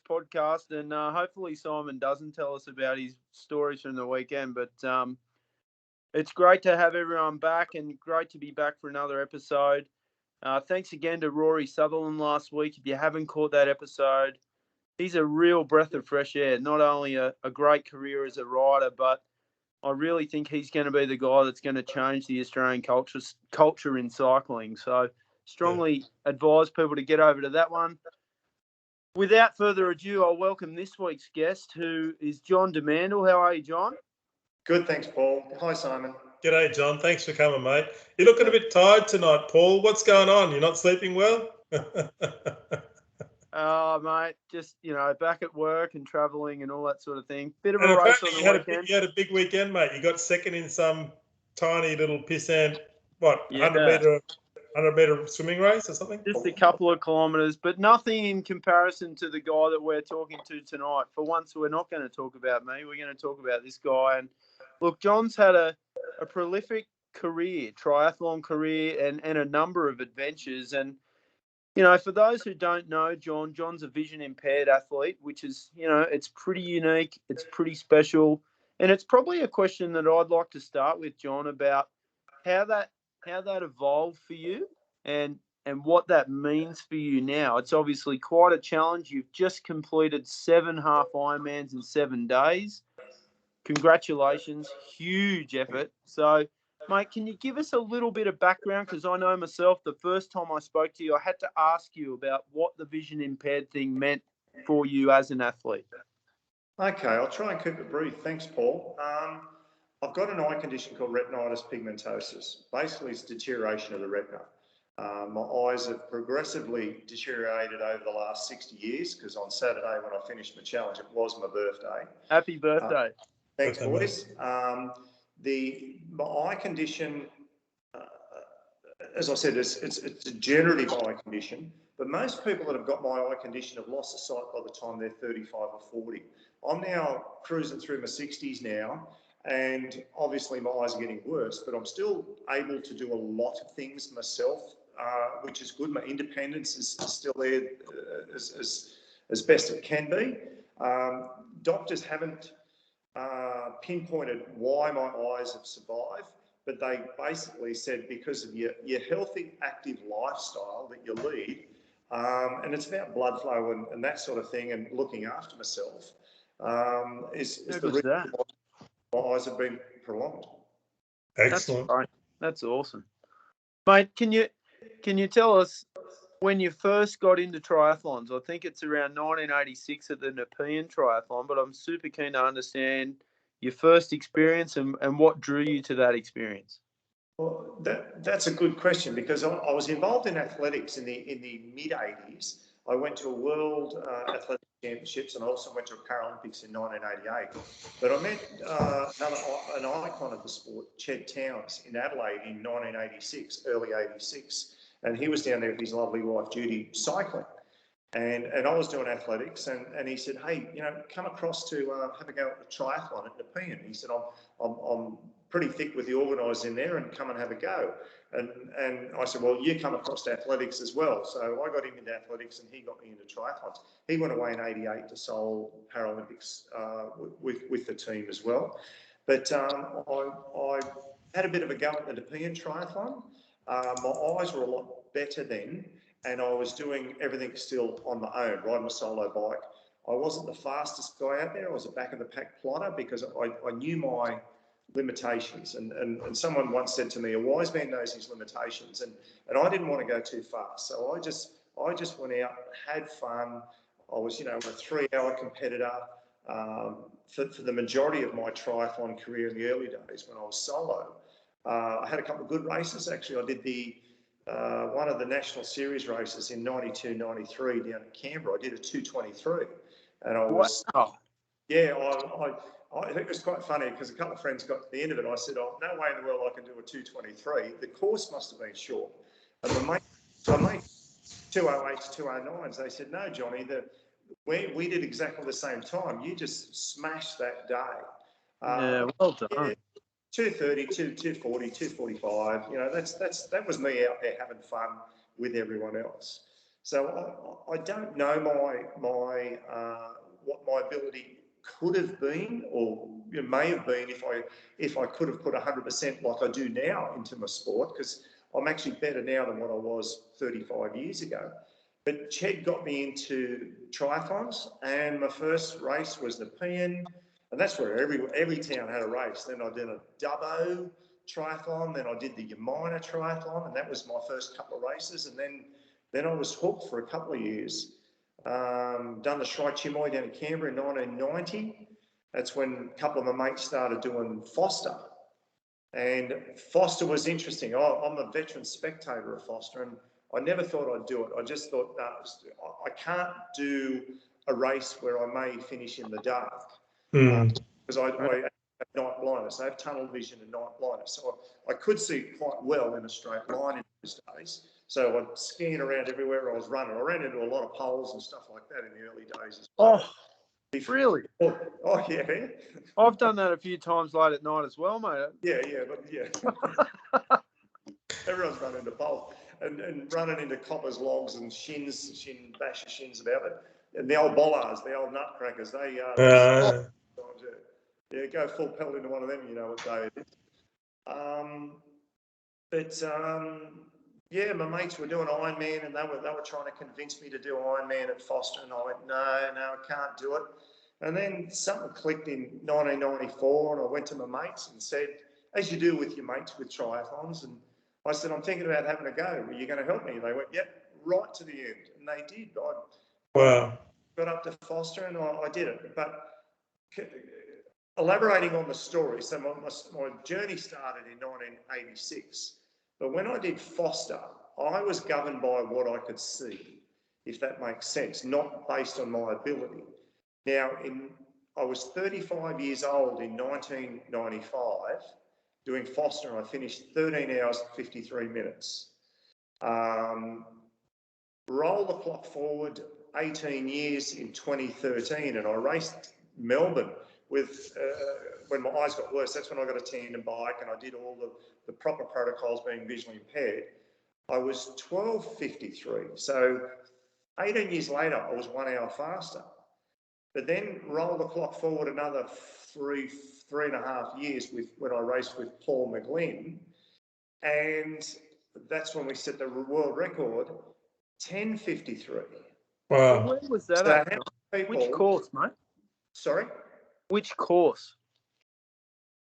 podcast, and hopefully Simon doesn't tell us about his stories from the weekend. But it's great to have everyone back, and great to be back for another episode. Thanks again to Rory Sutherland last week. If you haven't caught that episode, he's a real breath of fresh air. Not only a great career as a rider, but I really think he's going to be the guy that's going to change the Australian culture in cycling. So strongly advise people to get over to that one. Without further ado, I'll welcome this week's guest, who is John Demandle. How are you, John? Good, thanks, Paul. Hi, Simon. G'day, John. Thanks for coming, mate. You're looking a bit tired tonight, Paul. What's going on? You're not sleeping well? Oh, mate, just, back at work and travelling and all that sort of thing. Bit of a race on the weekend. You had a big weekend, mate. You got second in some tiny little pissant, 100-metre swimming race or something? Just a couple of kilometres, but nothing in comparison to the guy that we're talking to tonight. For once, we're not going to talk about me. We're going to talk about this guy. And look, John's had a prolific career, triathlon career, and a number of adventures. And for those who don't know, John's a vision impaired athlete, which is, it's pretty unique. It's pretty special. And it's probably a question that I'd like to start with, John, about how that evolved for you and what that means for you now. It's obviously quite a challenge. You've just completed 7 half Ironmans in 7 days. Congratulations. Huge effort. So, mate, can you give us a little bit of background? Because I know myself, the first time I spoke to you, I had to ask you about what the vision impaired thing meant for you as an athlete. Okay, I'll try and keep it brief. Thanks, Paul. I've got an eye condition called retinitis pigmentosus. Basically, it's deterioration of the retina. My eyes have progressively deteriorated over the last 60 years because on Saturday when I finished my challenge, it was my birthday. Happy birthday. Thanks, boys. My eye condition, as I said, it's a degenerative eye condition, but most people that have got my eye condition have lost the sight by the time they're 35 or 40. I'm now cruising through my 60s now, and obviously my eyes are getting worse, but I'm still able to do a lot of things myself, which is good. My independence is still there as best it can be. Doctors haven't pinpointed why my eyes have survived, but they basically said because of your healthy, active lifestyle that you lead, and it's about blood flow and that sort of thing, and looking after myself, is the reason why my eyes have been prolonged. Excellent. That's right. That's awesome. Mate, can you tell us when you first got into triathlons? I think it's around 1986 at the Nepean Triathlon, but I'm super keen to understand your first experience and what drew you to that experience. Well, that's a good question because I was involved in athletics in the mid-80s. I went to a World Athletic Championships and I also went to a Paralympics in 1988. But I met an icon of the sport, Ched Towns, in Adelaide in 1986, early 86. And he was down there with his lovely wife, Judy, cycling. And I was doing athletics, and he said, hey, come across to have a go at the triathlon at Nepean. He said, I'm pretty thick with the organisers in there, and come and have a go. And I said, well, you come across to athletics as well. So I got him into athletics, and he got me into triathlons. He went away in '88 to Seoul Paralympics with the team as well. But I had a bit of a go at the Nepean Triathlon. My eyes were a lot better then, and I was doing everything still on my own, riding a solo bike. I wasn't the fastest guy out there. I was a back-of-the-pack plotter because I knew my limitations. And someone once said to me, a wise man knows his limitations, and I didn't want to go too fast. So I just went out, had fun. I was, a 3-hour competitor for the majority of my triathlon career in the early days when I was solo. I had a couple of good races. Actually, I did one of the national series races in 92, 93 down in Canberra. I did a 2:23, and I was, I think it was quite funny because a couple of friends got to the end of it. I said, no way in the world I can do a 2:23. The course must have been short. And my mate 2:08s, 2:09s, they said, no, Johnny, we did exactly the same time. You just smashed that day. Well done. Yeah, 2:30, 2:40, 2:45. That was me out there having fun with everyone else. So I don't know what my ability could have been, or may have been, if I could have put 100% like I do now into my sport, because I'm actually better now than what I was 35 years ago. But Ched got me into triathlons, and my first race was the PN, and that's where every town had a race. Then I did a Dubbo triathlon, then I did the Yamina triathlon, and that was my first couple of races. And then I was hooked for a couple of years. Done the Shrai Chimoy down in Canberra in 1990. That's when a couple of my mates started doing Foster. And Foster was interesting. I'm a veteran spectator of Foster, and I never thought I'd do it. I just thought, I can't do a race where I may finish in the dark. Because I have night blindness. I have tunnel vision and night blindness. So I could see quite well in a straight line in those days. So I'd scan around everywhere I was running. I ran into a lot of poles and stuff like that in the early days as well. Oh, really? Oh, yeah. I've done that a few times late at night as well, mate. Yeah. Everyone's running into poles and running into coppers, logs and basher shins about it. And the old bollards, the old nutcrackers, they go full pelt into one of them, you know what day it is. Yeah, my mates were doing Ironman, and they were trying to convince me to do Ironman at Foster, and I went, no, I can't do it. And then something clicked in 1994, and I went to my mates and said, as you do with your mates with triathlons, and I said, I'm thinking about having a go. Are you going to help me? And they went, yep, right to the end. And they did. I got up to Foster, and I did it. But elaborating on the story, so my journey started in 1986. But when I did Foster, I was governed by what I could see, if that makes sense, not based on my ability. Now, I was 35 years old in 1995 doing Foster, and I finished 13 hours and 53 minutes. Roll the clock forward 18 years in 2013, and I raced Melbourne with, when my eyes got worse, that's when I got a tandem bike, and I did all the proper protocols being visually impaired. I was 12:53. So 18 years later, I was 1 hour faster. But then roll the clock forward another three and a half years when I raced with Paul McGlynn, and that's when we set the world record, 10:53. Wow. Where was that at? Which course, mate? Sorry? Which course?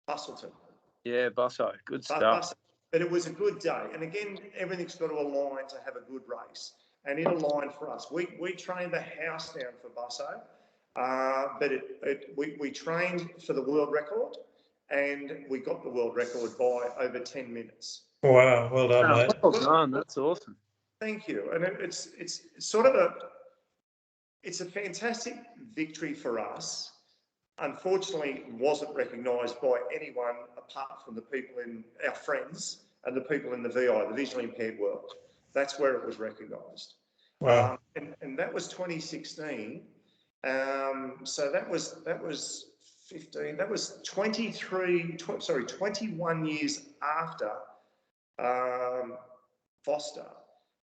Bustleton. Yeah, Busso. Good stuff. But it was a good day. And again, everything's got to align to have a good race. And it aligned for us. We trained the house down for Busso, but we trained for the world record, and we got the world record by over 10 minutes. Wow, well done, mate. Well done. That's awesome. Thank you. And it's sort of it's a fantastic victory for us. Unfortunately, wasn't recognised by anyone apart from the people our friends and the people in the VI, the visually impaired world. That's where it was recognised. Wow. And that was 2016. So that was 15. That was 21 years after Foster.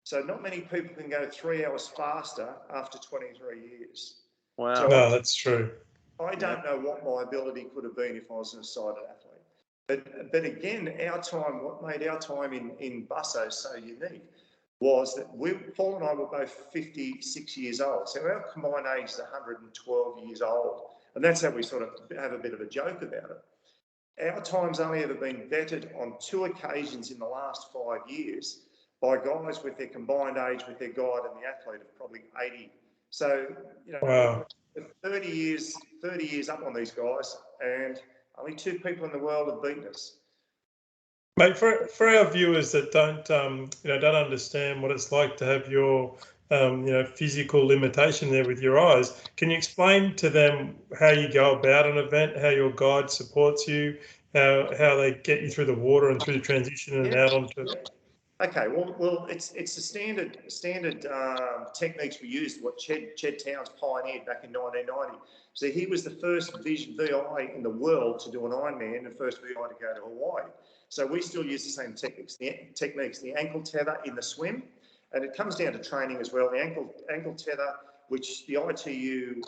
So not many people can go 3 hours faster after 23 years. Wow. So no, that's true. I don't know what my ability could have been if I was an assided athlete. But again, what made our time in Busso so unique was that Paul and I were both 56 years old. So our combined age is 112 years old. And that's how we sort of have a bit of a joke about it. Our time's only ever been bettered on 2 occasions in the last 5 years by guys with their combined age with their guide and the athlete of probably 80. So, wow. 30 years up on these guys, and only 2 people in the world have beaten us. Mate, for our viewers that don't understand what it's like to have your physical limitation there with your eyes, can you explain to them how you go about an event, how your guide supports you, how they get you through the water and through the transition and out onto? Okay, well, it's the standard techniques we used, what Ched Towns pioneered back in 1990. So he was the first VI in the world to do an Ironman and first VI to go to Hawaii. So we still use the same techniques, the ankle tether in the swim, And it comes down to training as well. The ankle tether, which the ITU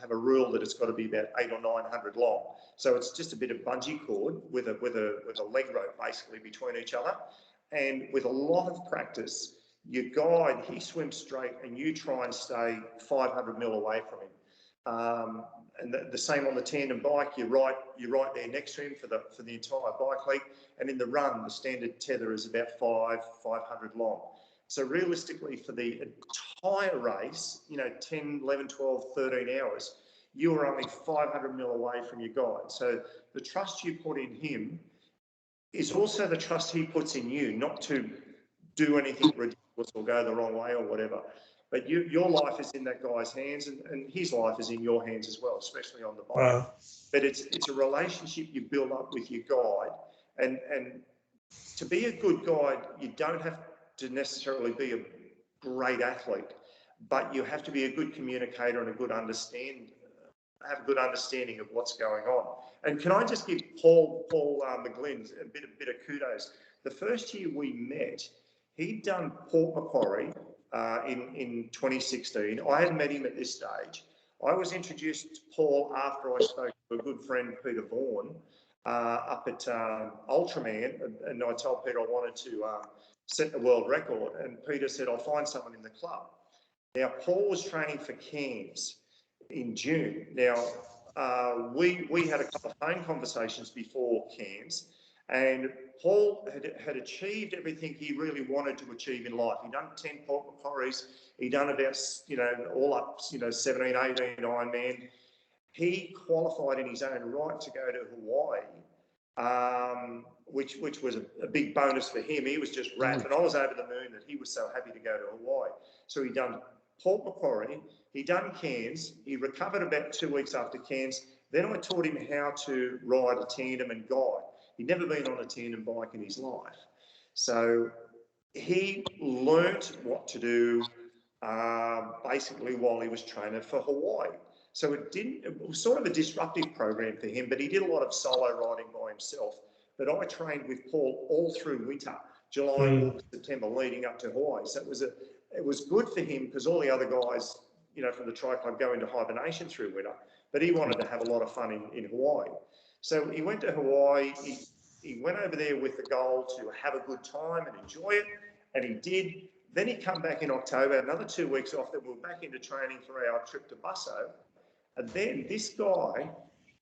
have a rule that it's got to be about 800 or 900 long. So it's just a bit of bungee cord with a leg rope basically between each other. And with a lot of practice, your guide, he swims straight and you try and stay 500 mil away from him. And the same on the tandem bike, you're right there next to him for the entire bike leg. And in the run, the standard tether is about 500 long. So realistically, for the entire race, 10, 11, 12, 13 hours, you are only 500 mil away from your guide. So the trust you put in him is also the trust he puts in you, not to do anything ridiculous or go the wrong way or whatever. But your life is in that guy's hands, and his life is in your hands as well, especially on the bike. Wow. But it's a relationship you build up with your guide, and to be a good guide, you don't have to necessarily be a great athlete, but you have to be a good communicator and have a good understanding of what's going on. And can I just give Paul McGlynn a bit of kudos? The first year we met, he'd done Port Macquarie in 2016. I hadn't met him at this stage. I was introduced to Paul after I spoke to a good friend, Peter Vaughan, up at Ultraman, and I told Peter I wanted to set the world record, and Peter said, I'll find someone in the club. Now, Paul was training for Cairns in June. Now, we had a couple of phone conversations before Cairns, and Paul had achieved everything he really wanted to achieve in life. He'd done 10 Port Macquaries, he'd done about, all up, 17, 18 Ironman. He qualified in his own right to go to Hawaii, which was a big bonus for him. He was just wrapped, and I was over the moon that he was so happy to go to Hawaii. So he'd done Port Macquarie, he'd done Cairns, he recovered about 2 weeks after Cairns. Then I taught him how to ride a tandem and guide. He'd never been on a tandem bike in his life. So he learnt what to do basically while he was training for Hawaii. So it was sort of a disruptive program for him, but he did a lot of solo riding by himself. But I trained with Paul all through winter, July, August, September, leading up to Hawaii. So it was good for him because all the other guys, from the Tri Club go into hibernation through winter, but he wanted to have a lot of fun in Hawaii. So he went to Hawaii, he went over there with the goal to have a good time and enjoy it, and he did. Then he come back in October, another 2 weeks off, then we were back into training for our trip to Busso, and then this guy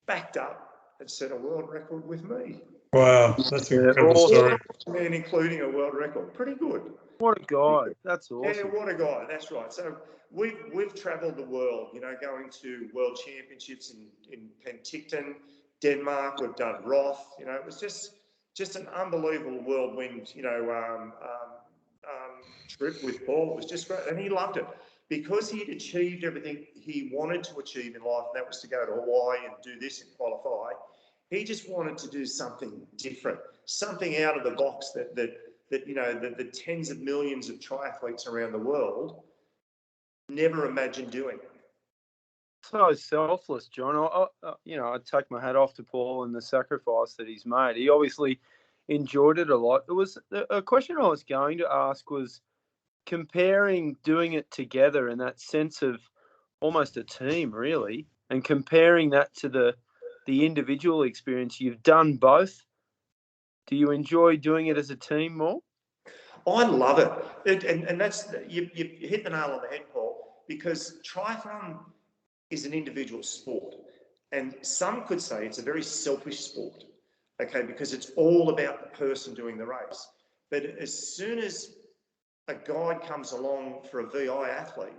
backed up and set a world record with me. Wow, that's an incredible story. And including a world record. Pretty good. What a guy. That's awesome. Yeah, what a guy. That's right. So we've travelled the world, going to world championships in Penticton, Denmark. We've done Roth. It was just an unbelievable whirlwind, trip with Paul. It was just great. And he loved it because he'd achieved everything he wanted to achieve in life, and that was to go to Hawaii and do this and qualify. He just wanted to do something different, something out of the box that the tens of millions of triathletes around the world never imagined doing. So selfless, John. I take my hat off to Paul and the sacrifice that he's made. He obviously enjoyed it a lot. It was a question I was going to ask was comparing doing it together in that sense of almost a team, really, and comparing that to the individual experience. You've done both. Do you enjoy doing it as a team more? I love it. And that's, you hit the nail on the head, Paul, because triathlon is an individual sport. And some could say it's a very selfish sport, okay, because it's all about the person doing the race. But as soon as a guide comes along for a VI athlete,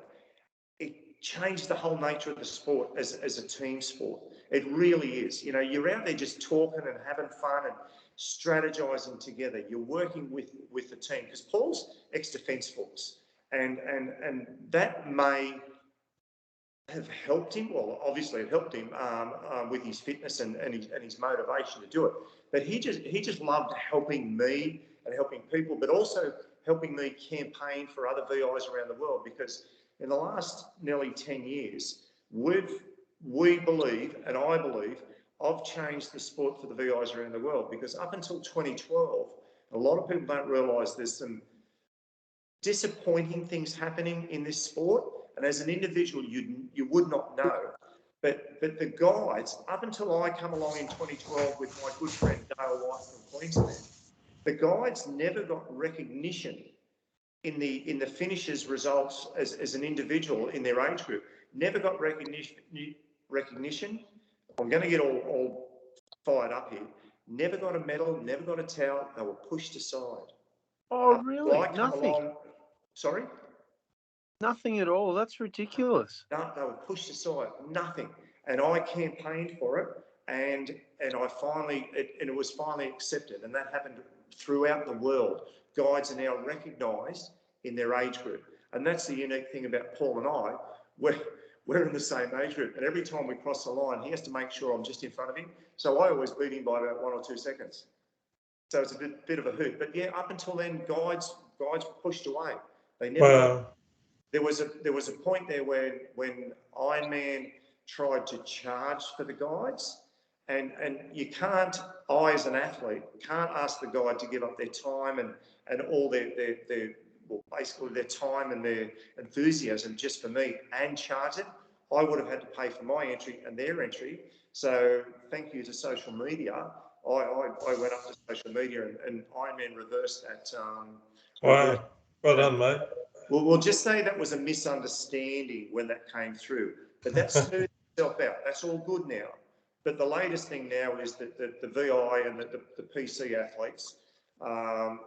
it changed the whole nature of the sport as a team sport. It really is. You're out there just talking and having fun and strategizing together. You're working with the team because Paul's ex-Defence Force, and that may have helped him. Well, obviously it helped him with his fitness and his motivation to do it. But he just loved helping me and helping people, but also helping me campaign for other VIs around the world, because in the last nearly 10 years, we believe, and I believe, I've changed the sport for the VIs around the world, because up until 2012, a lot of people don't realise there's some disappointing things happening in this sport, and as an individual, you would not know. But the guides, up until I come along in 2012 with my good friend Dale White from Queensland, the guides never got recognition in the finishers' results as an individual in their age group. Never got recognition. I'm going to get all fired up here. Never got a medal, never got a towel. They were pushed aside. Oh, really? Nothing. Sorry? Nothing at all. That's ridiculous. No, they were pushed aside. Nothing. And I campaigned for it, and I finally, it was finally accepted, and that happened throughout the world. Guides are now recognised in their age group, and that's the unique thing about Paul and I. We're in the same age group, and every time we cross the line, he has to make sure I'm just in front of him. So I always beat him by about 1 or 2 seconds. So it's a bit of a hoot. But yeah, up until then, guides were pushed away. They never. Wow. There was a point there when Ironman tried to charge for the guides, and you can't. I, as an athlete, can't ask the guide to give up their time and all their basically their time and their enthusiasm just for me and charge it. I would have had to pay for my entry and their entry. So thank you to social media. I went up to social media and Ironman reversed that. Wow. Well done, mate. We'll just say that was a misunderstanding when that came through. But that smoothed itself out. That's all good now. But the latest thing now is that the VI and the PC athletes, and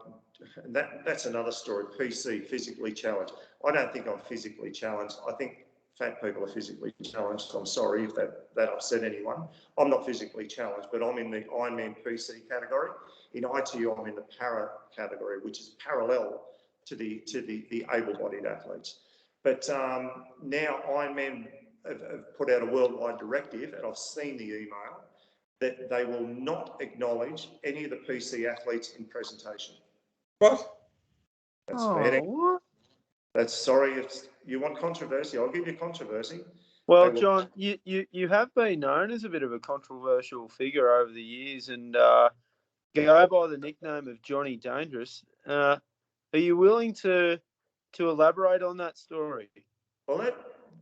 that's another story, PC, physically challenged. I don't think I'm physically challenged. I think fat people are physically challenged. I'm sorry if that upset anyone. I'm not physically challenged, but I'm in the Ironman PC category. In ITU, I'm in the para category, which is parallel to the able-bodied athletes. But now Ironman have put out a worldwide directive, and I've seen the email, that they will not acknowledge any of the PC athletes in presentation. What? That's what? That's sorry. If you want controversy, I'll give you controversy. Well, John, you have been known as a bit of a controversial figure over the years, and go by the nickname of Johnny Dangerous. Are you willing to elaborate on that story? Well,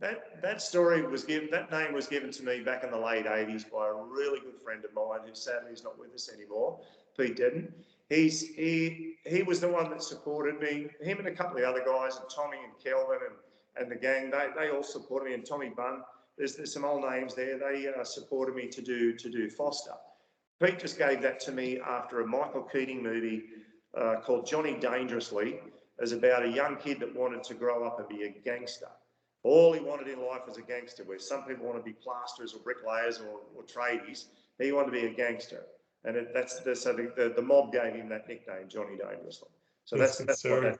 that story was given. That name was given to me back in the late '80s by a really good friend of mine, who sadly is not with us anymore, Pete Dedden. He was the one that supported me. Him and a couple of other guys, and Tommy and Kelvin and the gang. They all supported me. And Tommy Bunn. There's some old names there. They supported me to do Foster. Pete just gave that to me after a Michael Keating movie called Johnny Dangerously, as about a young kid that wanted to grow up and be a gangster. All he wanted in life was a gangster, where some people want to be plasterers or bricklayers or tradies. He wanted to be a gangster. And so the mob gave him that nickname, Johnny Dangerously. So that's what that.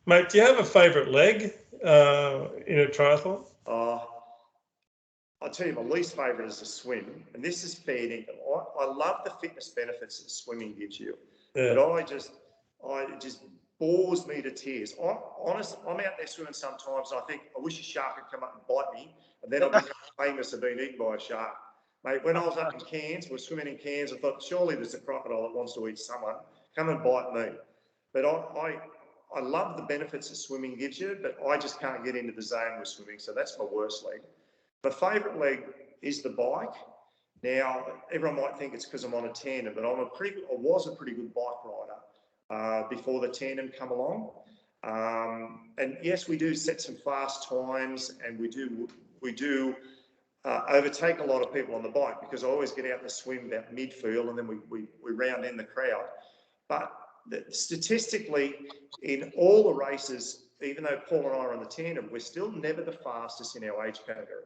Mate, do you have a favourite leg in a triathlon? I'll tell you, my least favourite is the swim. And this is fair dinkum. I love the fitness benefits that swimming gives you. Yeah. But it just bores me to tears. I'm out there swimming sometimes, and I think, I wish a shark would come up and bite me, and then I'll become famous of being eaten by a shark. Mate, when I was up in Cairns, we're swimming in Cairns, I thought, surely there's a crocodile that wants to eat someone. Come and bite me. But I love the benefits that swimming gives you, but I just can't get into the zone with swimming, so that's my worst leg. My favourite leg is the bike. Now, everyone might think it's because I'm on a tandem, but I was a pretty good bike rider before the tandem come along. And yes, we do set some fast times, and we do overtake a lot of people on the bike, because I always get out and swim about midfield, and then we round in the crowd. But statistically, in all the races, even though Paul and I are on the tandem, we're still never the fastest in our age category.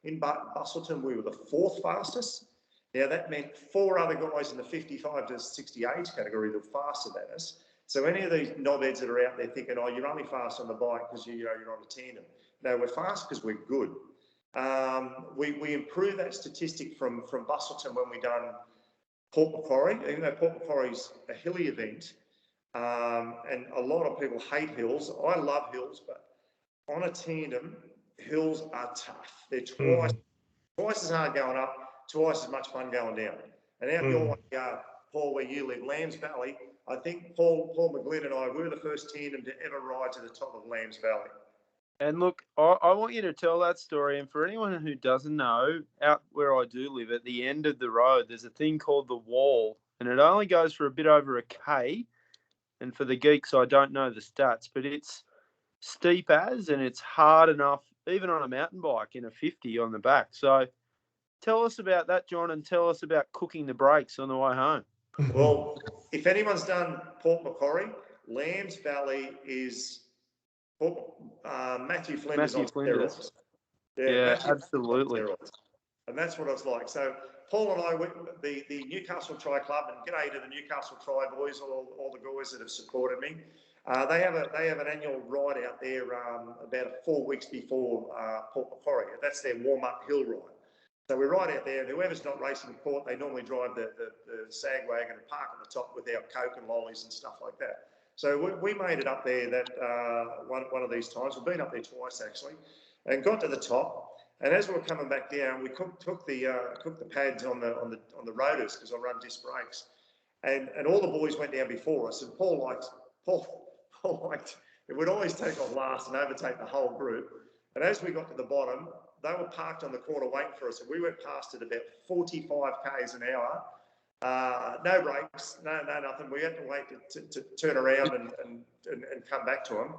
In Busselton, we were the 4th fastest. Now, that meant 4 other guys in the 55 to 60 age category that were faster than us. So any of these knobheads that are out there thinking, oh, you're only fast on the bike because you're on a tandem. No, we're fast because we're good. We improved that statistic from Busselton when we done Port Macquarie, even though Port Macquarie's a hilly event, and a lot of people hate hills. I love hills, but on a tandem, hills are tough. They're twice as hard going up, twice as much fun going down. And out your way, Paul, where you live, Lambs Valley, I think Paul McGlynn and I, we were the first tandem to ever ride to the top of Lambs Valley. And look, I want you to tell that story. And for anyone who doesn't know, out where I do live, at the end of the road, there's a thing called the Wall, and it only goes for a bit over a K. And for the geeks, I don't know the stats, but it's steep as, and it's hard enough, even on a mountain bike in a 50 on the back. So tell us about that, John, and tell us about cooking the brakes on the way home. Well, if anyone's done Port Macquarie, Lambs Valley is Matthew Flinders on steroids. Yeah, absolutely. And that's what it's like. So Paul and I, the Newcastle Tri Club, and g'day to the Newcastle Tri boys, all the guys that have supported me. They have an annual ride out there about 4 weeks before Port Macquarie. That's their warm-up hill ride. So we ride out there, and whoever's not racing Port, they normally drive the sag wagon and park on the top with our Coke and lollies and stuff like that. So we made it up there that one of these times. We've been up there twice actually, and got to the top. And as we were coming back down, we took the pads on the rotors because I run disc brakes, and all the boys went down before us. And Paul liked it would always take off last and overtake the whole group. And as we got to the bottom, they were parked on the corner waiting for us, and we went past at about 45 k's an hour. No brakes, no nothing. We had to wait to turn around and come back to them.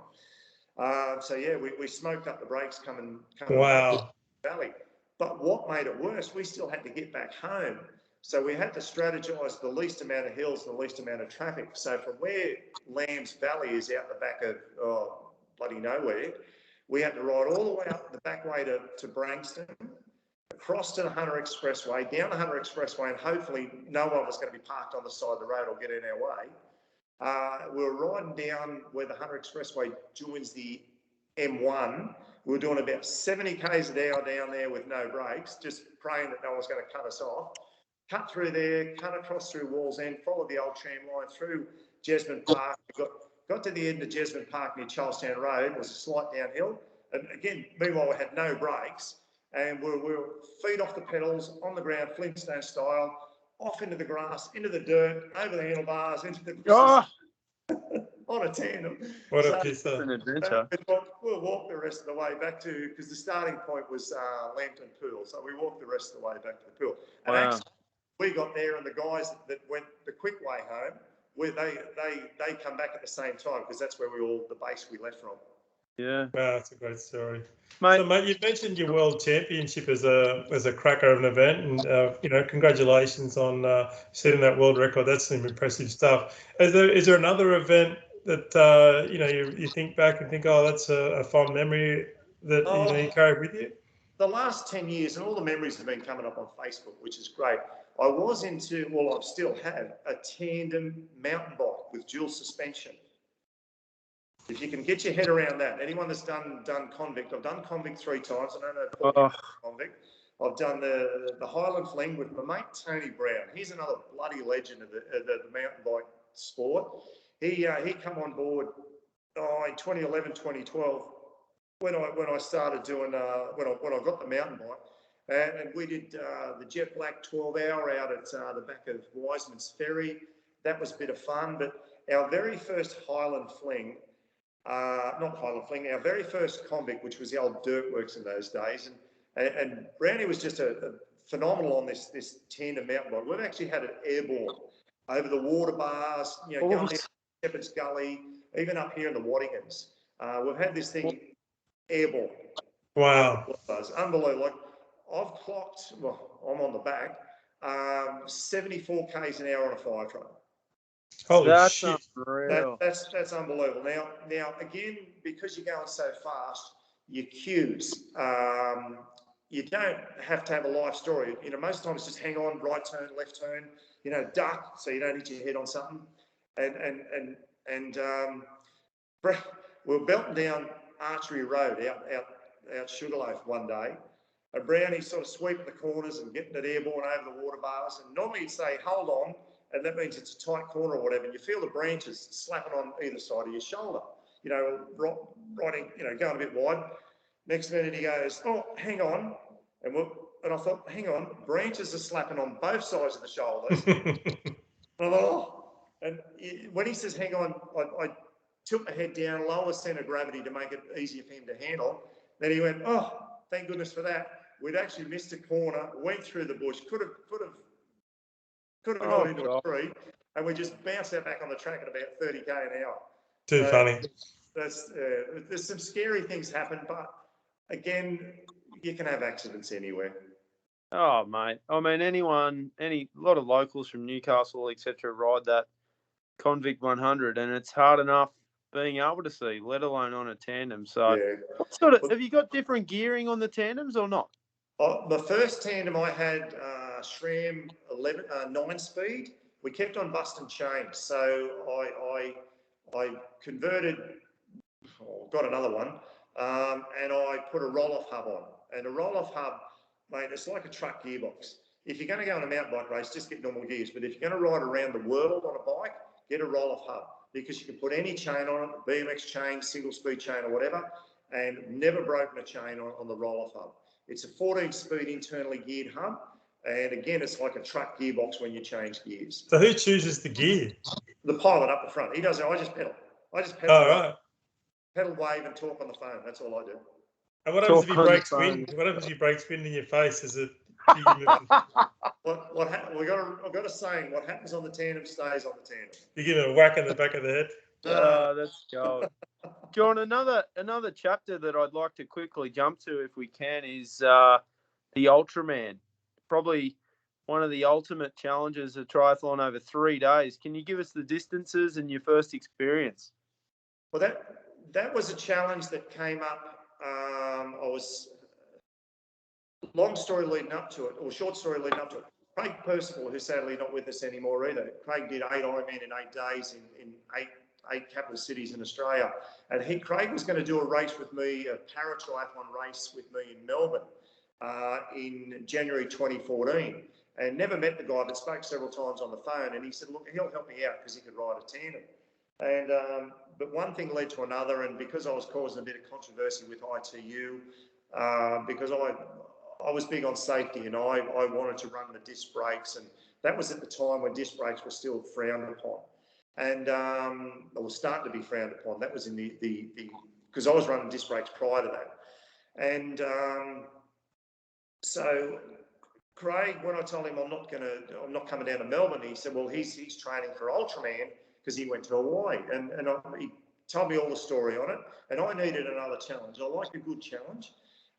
So yeah, we smoked up the brakes coming Wow. back valley. But what made it worse, we still had to get back home. So we had to strategise the least amount of hills and the least amount of traffic. So from where Lambs Valley is out the back of bloody nowhere, we had to ride all the way up the back way to Brankston, across to the Hunter Expressway, down the Hunter Expressway, and hopefully no one was going to be parked on the side of the road or get in our way. We were riding down where the Hunter Expressway joins the M1. We were doing about 70 k's an hour down there with no brakes, just praying that no one was going to cut us off. Cut through there, cut across through Walls End, followed the old tram line through Jesmond Park. We got to the end of Jesmond Park near Charlestown Road. It was a slight downhill. And again, meanwhile, we had no brakes. And we were feet off the pedals, on the ground, Flintstone style, off into the grass, into the dirt, over the handlebars, into the on a tandem. What a piece of an adventure. We'll walk the rest of the way back to, because the starting point was Lambton Pool. So we walked the rest of the way back to the pool. And actually, we got there, and the guys that went the quick way home, where they come back at the same time, because that's where the base we left from. Yeah. Wow, that's a great story. Mate, So, mate, you mentioned your World Championship as a cracker of an event, and congratulations on setting that world record. That's some impressive stuff. Is there another event that you think back and think, oh, that's a fond memory that you carry with you? The last 10 years, and all the memories have been coming up on Facebook, which is great. I was into, well, I still have a tandem mountain bike with dual suspension. If you can get your head around that, anyone that's done Convict, I've done Convict 3 times. I don't know Convict. I've done the Highland Fling with my mate Tony Brown. He's another bloody legend of the mountain bike sport. He come on board in 2011, 2012 when I started doing when I got the mountain bike, and we did the Jet Black 12-hour out at the back of Wiseman's Ferry. That was a bit of fun, but our very first Highland Fling. Not Highland Fling, our very first Convict, which was the old dirt works in those days. And Brownie was just a phenomenal on this tandem mountain bike. We've actually had it airborne over the water bars, going down Shepherd's Gully, even up here in the Waddingans. We've had this thing airborne. Wow. It's unbelievable. Like, I've clocked, well, I'm on the back, 74 k's an hour on a fire truck. Holy shit. Unreal. That's unbelievable. Now again, because you're going so fast, your cues, you don't have to have a life story. Most times just hang on, right turn, left turn, duck so you don't hit your head on something. And we're belting down Archery Road out Sugarloaf one day. And Brownie's sort of sweeping the corners and getting it airborne over the water bars. And normally you'd say, hold on. And that means it's a tight corner or whatever. And you feel the branches slapping on either side of your shoulder, riding, going a bit wide. Next minute he goes, oh, hang on. And I thought, hang on, branches are slapping on both sides of the shoulders. And I thought, And when he says, hang on, I tilt my head down, lower centre of gravity to make it easier for him to handle. Then he went, oh, thank goodness for that. We'd actually missed a corner, went through the bush, could have got into a tree, and we just bounced that back on the track at about 30k an hour. Too funny. There's some scary things happen, but again, you can have accidents anywhere. Oh, mate. I mean, a lot of locals from Newcastle, etc., ride that Convict 100, and it's hard enough being able to see, let alone on a tandem. So, have you got different gearing on the tandems or not? The first tandem I had SRAM 9-speed. We kept on busting chains, so I converted. Got another one, and I put a roll-off hub on. And a roll-off hub, mate, it's like a truck gearbox. If you're going to go on a mountain bike race, just get normal gears. But if you're going to ride around the world on a bike, get a roll-off hub, because you can put any chain on it, BMX chain, single-speed chain or whatever, and never broken a chain on the roll-off hub. It's a 14-speed internally geared hub, and again, it's like a truck gearbox when you change gears. So who chooses the gear? The pilot up the front. He does it. I just pedal. Oh, right. Pedal, wave, and talk on the phone. That's all I do. And what happens if he breaks wind? What happens if he breaks wind in your face? Is it? I've got a saying: what happens on the tandem stays on the tandem. You give him a whack in the back of the head. That's gold. John, another chapter that I'd like to quickly jump to, if we can, is the Ultraman. Probably one of the ultimate challenges of triathlon over 3 days. Can you give us the distances and your first experience? Well, that was a challenge that came up. Long story leading up to it, or short story leading up to it. Craig Percival, who's sadly not with us anymore either. Craig did 8 Ironman in 8 days in eight capital cities in Australia. And Craig was going to do a race with me, a para-triathlon race with me in Melbourne in January 2014. And never met the guy, but spoke several times on the phone. And he said, look, he'll help me out because he could ride a tandem. And but one thing led to another, and because I was causing a bit of controversy with ITU, because I was big on safety, and I wanted to run the disc brakes, and that was at the time when disc brakes were still frowned upon, and it was starting to be frowned upon. That was in the because I was running disc brakes prior to that, and so Craig, when I told him I'm not coming down to Melbourne, he said, well, he's training for Ultraman because he went to Hawaii, and he told me all the story on it, and I needed another challenge. I like a good challenge.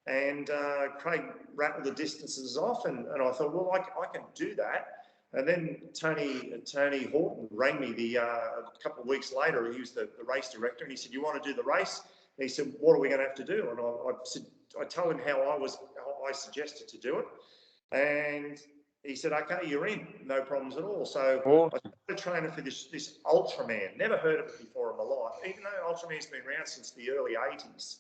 And Craig rattled the distances off, and I thought, well, I can do that. And then Tony Horton rang me a couple of weeks later. He was the race director, and he said, you want to do the race? And he said, what are we going to have to do? And I told him how I suggested to do it. And he said, okay, you're in, no problems at all. So I started training for this Ultraman. Never heard of it before in my life, even though Ultraman's been around since the early 80s.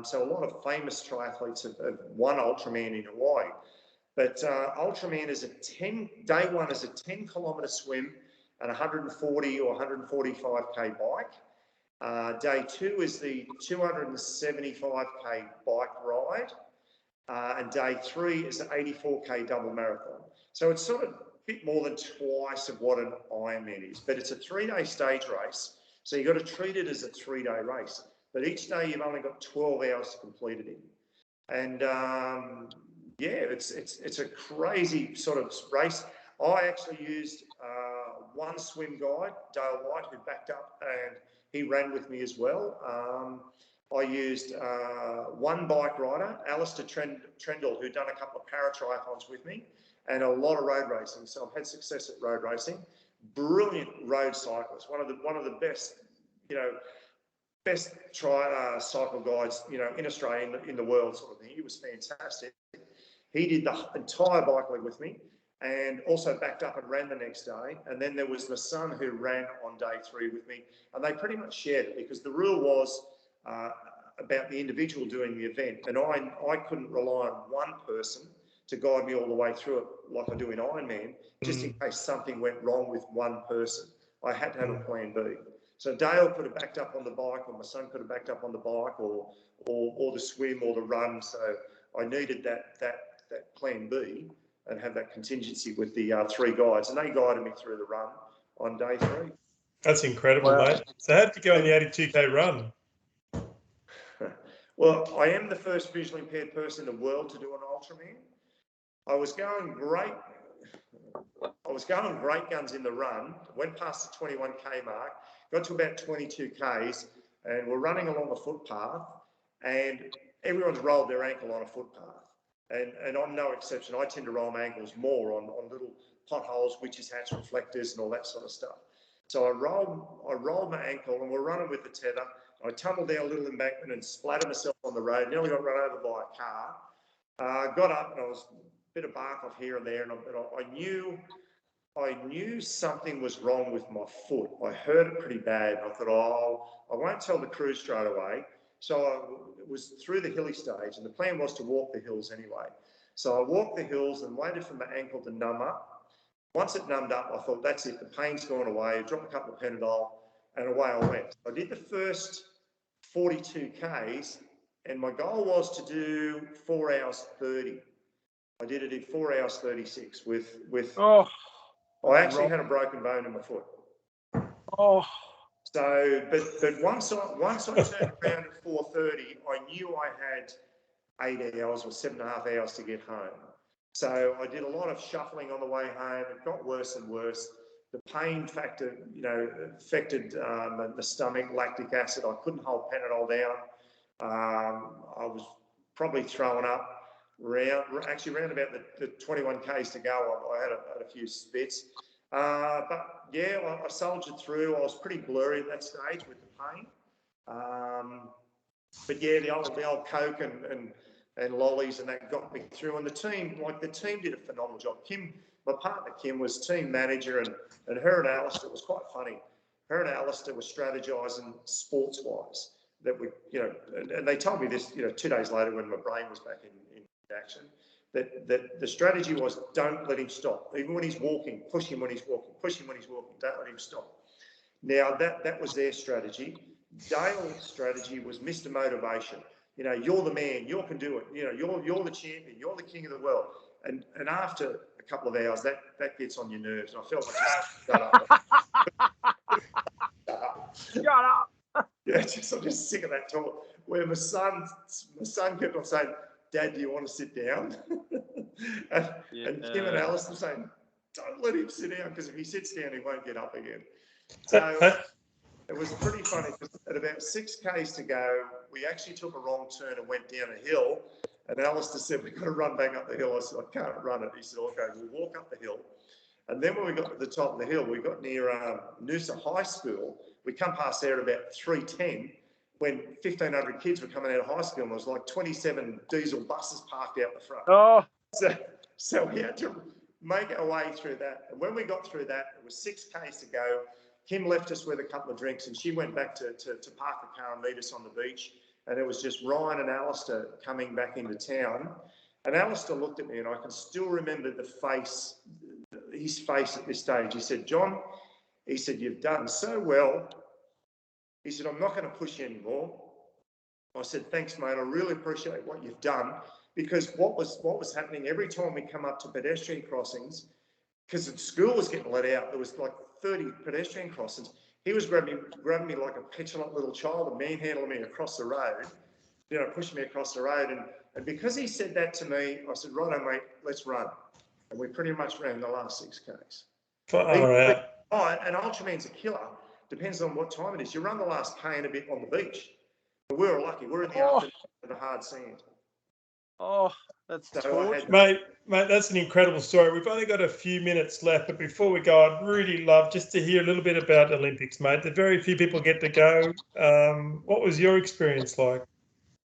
So a lot of famous triathletes have won Ultraman in Hawaii. But Ultraman is day one is a 10-kilometre swim and 140 or 145k bike. Day two is the 275k bike ride. And day three is the 84k double marathon. So it's sort of a bit more than twice of what an Ironman is. But it's a 3-day stage race. So you've got to treat it as a 3-day race. But each day you've only got 12 hours to complete it in. And it's a crazy sort of race. I actually used one swim guide, Dale White, who backed up, and he ran with me as well. I used one bike rider, Alistair Trendall, who'd done a couple of para-triathlons with me, and a lot of road racing. So I've had success at road racing. Brilliant road cyclist, one of the best, best cycle guides, in Australia, in the world, sort of thing. He was fantastic. He did the entire bike leg with me, and also backed up and ran the next day. And then there was my son who ran on day 3 with me, and they pretty much shared it because the rule was about the individual doing the event, and I couldn't rely on one person to guide me all the way through it like I do in Ironman, just in case something went wrong with one person. I had to have a plan B. So Dale could have backed up on the bike, or my son could have backed up on the bike, or the swim or the run. So I needed that plan B and have that contingency with the 3 guides, and they guided me through the run. on day 3. That's incredible, Wow. mate. So how did you go on the 82K run? Well, I am the first visually impaired person in the world to do an Ultraman. I was going great guns in the run, went past the 21K mark, got to about 22 Ks, and we're running along a footpath, and everyone's rolled their ankle on a footpath. And I'm no exception. I tend to roll my ankles more on little potholes, witches' hats, reflectors, and all that sort of stuff. So I rolled my ankle, and we're running with the tether. I tumbled down a little embankment and splattered myself on the road. Nearly got run over by a car. Got up, and I was a bit of bark off here and there, and I knew something was wrong with my foot. I heard it pretty bad. And I thought, I won't tell the crew straight away. So it was through the hilly stage, and the plan was to walk the hills anyway. So I walked the hills and waited for my ankle to numb up. Once it numbed up, I thought, that's it, the pain's gone away. I dropped a couple of Panadol, and away I went. I did the first 42 Ks, and my goal was to do 4 hours 30. I did it in 4 hours 36 with I actually had a broken bone in my foot. Oh. So, but once I turned around at 4:30, I knew I had 8 hours or 7.5 hours to get home. So I did a lot of shuffling on the way home. It got worse and worse. The pain factor, affected the stomach, lactic acid. I couldn't hold Panadol down. I was probably throwing up. Around about the 21 Ks to go, I had a few spits. But yeah, I soldiered through. I was pretty blurry at that stage with the pain. But yeah, the old Coke and lollies and that got me through. And the team did a phenomenal job. Kim, my partner Kim, was team manager, and her and Alistair, it was quite funny. Her and Alistair were strategizing sports-wise. That we, and they told me this, 2 days later when my brain was back in action, that the strategy was, don't let him stop. Even when he's walking, push him when he's walking, push him when he's walking, don't let him stop. Now, that was their strategy. Dale's strategy was Mr. Motivation. You're the man, you can do it. You're the champion, you're the king of the world. And after a couple of hours, that gets on your nerves. And I felt like Shut up. Yeah, I'm just sick of that talk. Where my son kept on saying, Dad, do you want to sit down? and Kim and Alice were saying, don't let him sit down, because if he sits down, he won't get up again. So it was pretty funny, because at about 6 Ks to go, we actually took a wrong turn and went down a hill. And Alistair said, we've got to run back up the hill. I said, I can't run it. He said, okay, we'll walk up the hill. And then when we got to the top of the hill, we got near Noosa High School. We come past there at about 3:10. When 1,500 kids were coming out of high school, and there was like 27 diesel buses parked out the front. Oh. So we had to make our way through that. And when we got through that, it was 6 Ks to go. Kim left us with a couple of drinks, and she went back to park the car and meet us on the beach. And it was just Ryan and Alistair coming back into town. And Alistair looked at me, and I can still remember his face at this stage. He said, John, he said, you've done so well. He said, I'm not going to push you anymore. I said, thanks, mate. I really appreciate what you've done, because what was happening every time we come up to pedestrian crossings, because the school was getting let out, there was like 30 pedestrian crossings. He was grabbing me like a petulant little child and manhandling me across the road, pushing me across the road. And because he said that to me, I said, righto, mate, let's run. And we pretty much ran the last 6 Ks. And Ultraman's a killer. Depends on what time it is. You run the last K and a bit on the beach. But we were lucky. We're in the afternoon in the hard sand. Oh, that's torture. Mate, that's an incredible story. We've only got a few minutes left, but before we go, I'd really love just to hear a little bit about Olympics, mate. The very few people get to go. What was your experience like?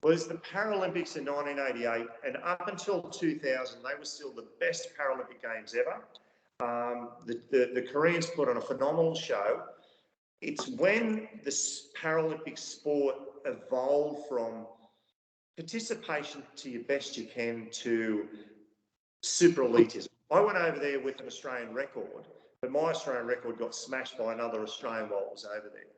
Well, it was the Paralympics in 1988, and up until 2000, they were still the best Paralympic Games ever. The Koreans put on a phenomenal show. It's when this Paralympic sport evolved from participation to your best you can to super elitism. I went over there with an Australian record, but my Australian record got smashed by another Australian while I was over there.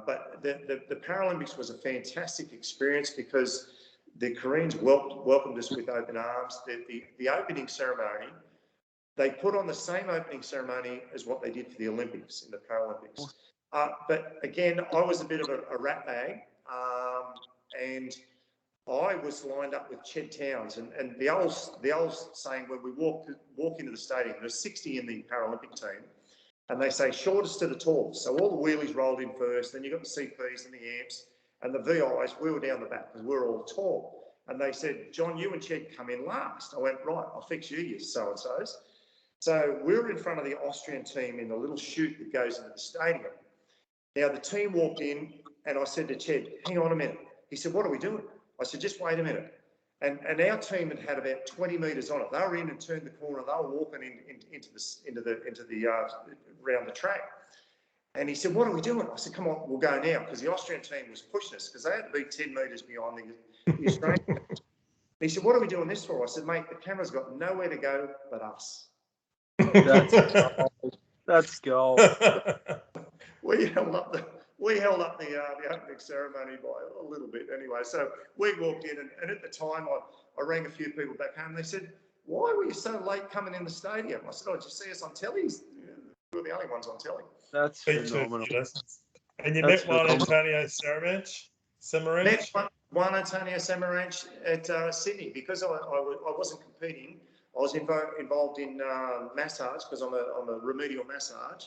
But the Paralympics was a fantastic experience, because the Koreans welcomed us with open arms. The opening ceremony, they put on the same opening ceremony as what they did for the Olympics in the Paralympics. But again, I was a bit of a rat bag, and I was lined up with Ched Towns, and the old saying when we walk into the stadium, there's 60 in the Paralympic team, and they say shortest to the tallest. So all the wheelies rolled in first, then you got the CPs and the amps, and the VIs, we were down the back because we were all tall. And they said, John, you and Ched come in last. I went, right, I'll fix you so-and-sos. So we were in front of the Austrian team in the little chute that goes into the stadium. Now, the team walked in, and I said to Ched, hang on a minute. He said, what are we doing? I said, just wait a minute. And our team had about 20 metres on it. They were in and turned the corner. They were walking around the track. And he said, what are we doing? I said, come on, we'll go now, because the Austrian team was pushing us because they had to be 10 metres behind the Australian team. He said, what are we doing this for? I said, mate, the camera's got nowhere to go but us. That's gold. We held up the opening ceremony by a little bit anyway. So we walked in, and at the time I rang a few people back home. They said, why were you so late coming in the stadium? I said, oh, did you see us on telly? We were the only ones on telly. That's phenomenal. And you met Juan Antonio Samaranch? Met Juan Antonio Samaranch at Sydney, because I wasn't competing. I was involved in massage, because I'm a remedial massage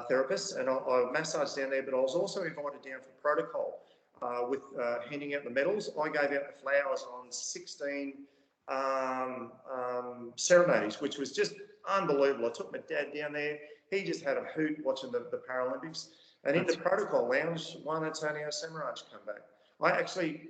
therapist, and I massaged down there, but I was also invited down for protocol with handing out the medals. I gave out the flowers on 16 ceremonies, which was just unbelievable. I took my dad down there. He just had a hoot watching the Paralympics. And in the protocol lounge, Juan Antonio Samaranch came back. I actually,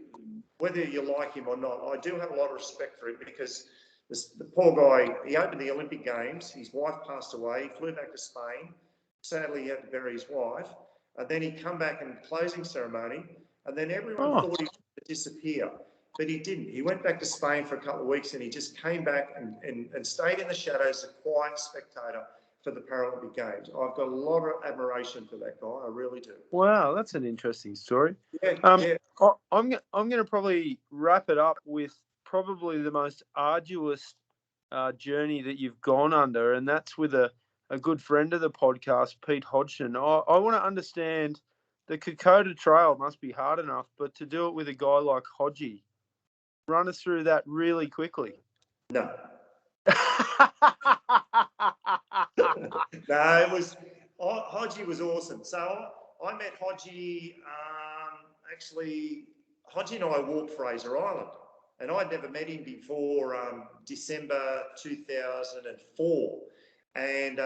whether you like him or not, I do have a lot of respect for him, because the poor guy, he opened the Olympic Games. His wife passed away. He flew back to Spain. Sadly, he had to bury his wife. And then he come back in the closing ceremony, and then everyone thought he was going to disappear. But he didn't. He went back to Spain for a couple of weeks, and he just came back and stayed in the shadows, a quiet spectator for the Paralympic Games. I've got a lot of admiration for that guy. I really do. Wow, that's an interesting story. Yeah, I'm going to probably wrap it up with probably the most arduous journey that you've gone under, and that's with a good friend of the podcast, Pete Hodgson. I want to understand, the Kokoda Trail must be hard enough, but to do it with a guy like Hodgie, run us through that really quickly. No. No, Hodgie was awesome. So I met Hodgie, actually, Hodgie and I walked Fraser Island, and I'd never met him before December 2004. And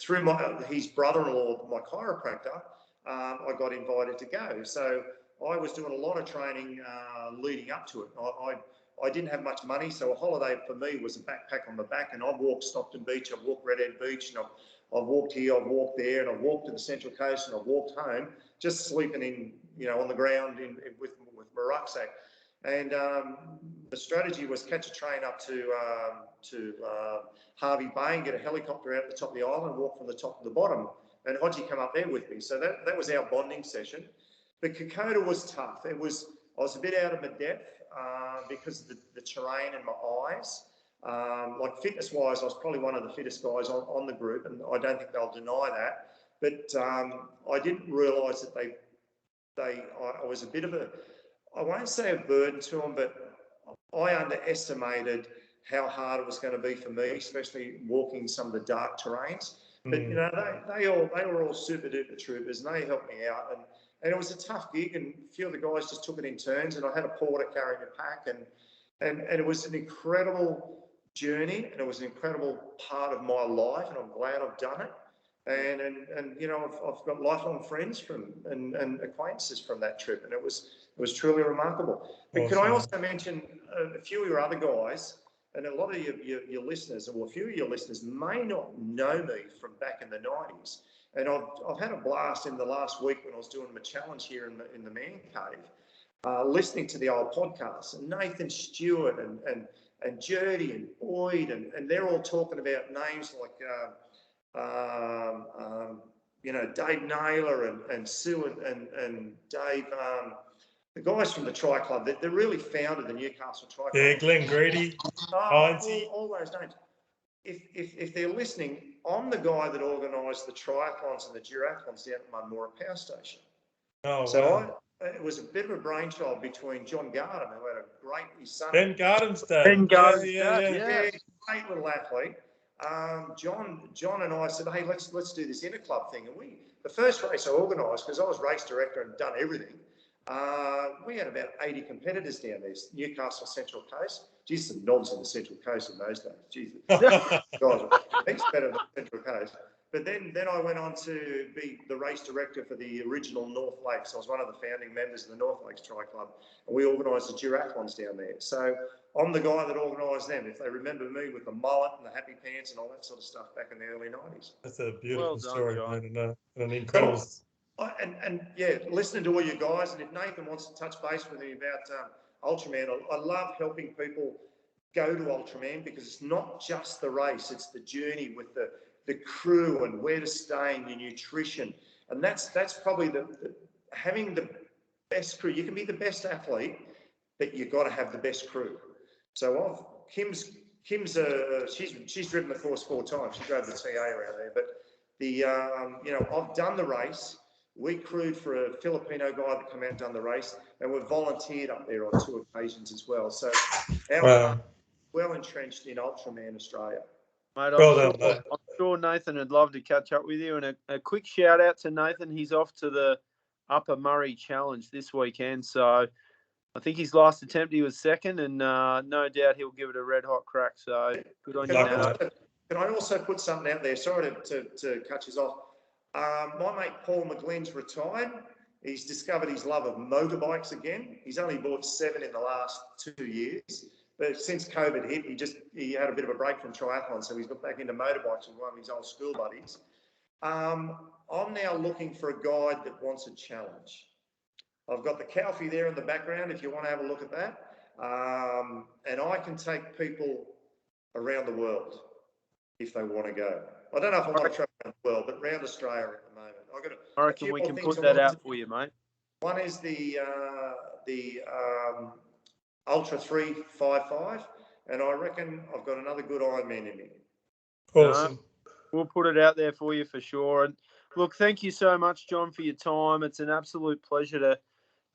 through his brother-in-law, my chiropractor, I got invited to go. So I was doing a lot of training leading up to it. I didn't have much money, so a holiday for me was a backpack on the back, and I walked Stockton Beach, I walked Red End Beach, and I walked here, I walked there, and I walked to the Central Coast, and I walked home, just sleeping in, on the ground with my rucksack. And the strategy was catch a train up to Harvey Bay and get a helicopter out the top of the island and walk from the top to the bottom. And Hodgie came up there with me. So that was our bonding session. But Kokoda was tough. I was a bit out of my depth because of the terrain and my eyes. Like fitness-wise, I was probably one of the fittest guys on the group, and I don't think they'll deny that. But I didn't realise that I was a bit of a, I won't say a burden to them, but I underestimated how hard it was going to be for me, especially walking some of the dark terrains. But they were all super duper troopers, and they helped me out. And it was a tough gig, and a few of the guys just took it in turns, and I had a porter carrying a pack, and it was an incredible journey, and it was an incredible part of my life, and I'm glad I've done it. And I've got lifelong friends and acquaintances from that trip, and it was truly remarkable. But awesome. Can I also mention a few of your other guys, and a lot of your listeners, or a few of your listeners may not know me from back in the 90s. And I've had a blast in the last week when I was doing my challenge here in the Man Cave, listening to the old podcasts, and Nathan Stewart and Jurdy and Boyd, and they're all talking about names like Dave Naylor and Sue and Dave, the guys from the Tri Club, they're really founded the Newcastle Tri Club. Yeah, Glenn Greedy, all those names. If they're listening, I'm the guy that organised the triathlons and the duathlons down at Munmora Power Station. Oh, so wow. it was a bit of a brainchild between John Garden, who had a great, his son. Ben Garden's dad. Ben Garden's yeah. Great little athlete. John and I said, hey, let's do this interclub thing. And the first race I organised, because I was race director and done everything, we had about 80 competitors down there, Newcastle Central Coast. Jeez, some knobs on the Central Coast in those days. Jesus, guys, heaps better than Central Coast. But then I went on to be the race director for the original North Lakes. I was one of the founding members of the North Lakes Tri Club, and we organised the duathlons down there. So I'm the guy that organised them. If they remember me with the mullet and the happy pants and all that sort of stuff back in the early 90s. That's a beautiful story, John. man, and an incredible. And yeah, listening to all you guys, and if Nathan wants to touch base with me about Ultraman, I love helping people go to Ultraman, because it's not just the race, it's the journey with the crew and where to stay and your nutrition. And that's probably having the best crew. You can be the best athlete, but you've got to have the best crew. So Kim's she's driven the course 4 times. She drove the TA around there, but I've done the race. We crewed for a Filipino guy that came out and done the race, and we've volunteered up there on 2 occasions as well. So we're well entrenched in Ultraman Australia. Mate, mate. I'm sure Nathan would love to catch up with you. And a quick shout out to Nathan. He's off to the Upper Murray Challenge this weekend. So I think his last attempt, he was second, and no doubt he'll give it a red hot crack. So good on you, Nathan. Can I also put something out there? Sorry to cut you off. My mate Paul McGlynn's retired. He's discovered his love of motorbikes again. He's only bought 7 in the last 2 years. But since COVID hit, he had a bit of a break from triathlon, so he's got back into motorbikes with one of his old school buddies. I'm now looking for a guide that wants a challenge. I've got the Calfee there in the background if you want to have a look at that. And I can take people around the world if they want to go. I don't know if I want to travel around the world, but around Australia at the moment. I reckon we can put that out for you, mate. One is the Ultra 355, and I reckon I've got another good Ironman in me. Awesome. We'll put it out there for you for sure. And look, thank you so much, John, for your time. It's an absolute pleasure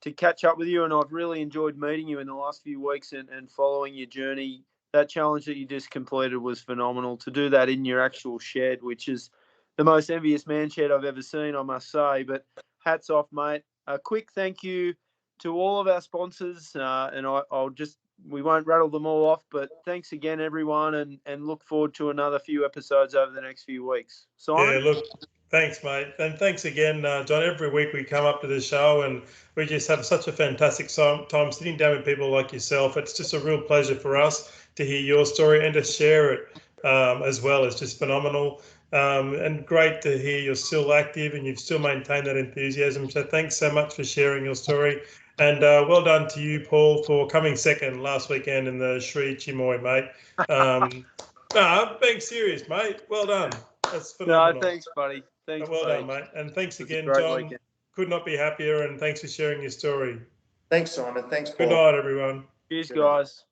to catch up with you, and I've really enjoyed meeting you in the last few weeks and following your journey. That challenge that you just completed was phenomenal. To do that in your actual shed, which is the most envious man shed I've ever seen, I must say. But hats off, mate. A quick thank you to all of our sponsors, and we won't rattle them all off, but thanks again, everyone, and look forward to another few episodes over the next few weeks. Simon? Yeah, look, thanks, mate. And thanks again, John. Every week we come up to the show and we just have such a fantastic time sitting down with people like yourself. It's just a real pleasure for us to hear your story and to share it as well. It's just phenomenal. And great to hear you're still active and you've still maintained that enthusiasm. So thanks so much for sharing your story. And well done to you, Paul, for coming second last weekend in the Sri Chimoy, mate. No, being serious, mate. Well done. That's phenomenal. No, thanks, buddy. Thanks, well buddy. done, mate. And thanks again, John. Weekend. Could not be happier, and thanks for sharing your story. Thanks, Simon. Thanks, Paul. Good night, everyone. Cheers, guys.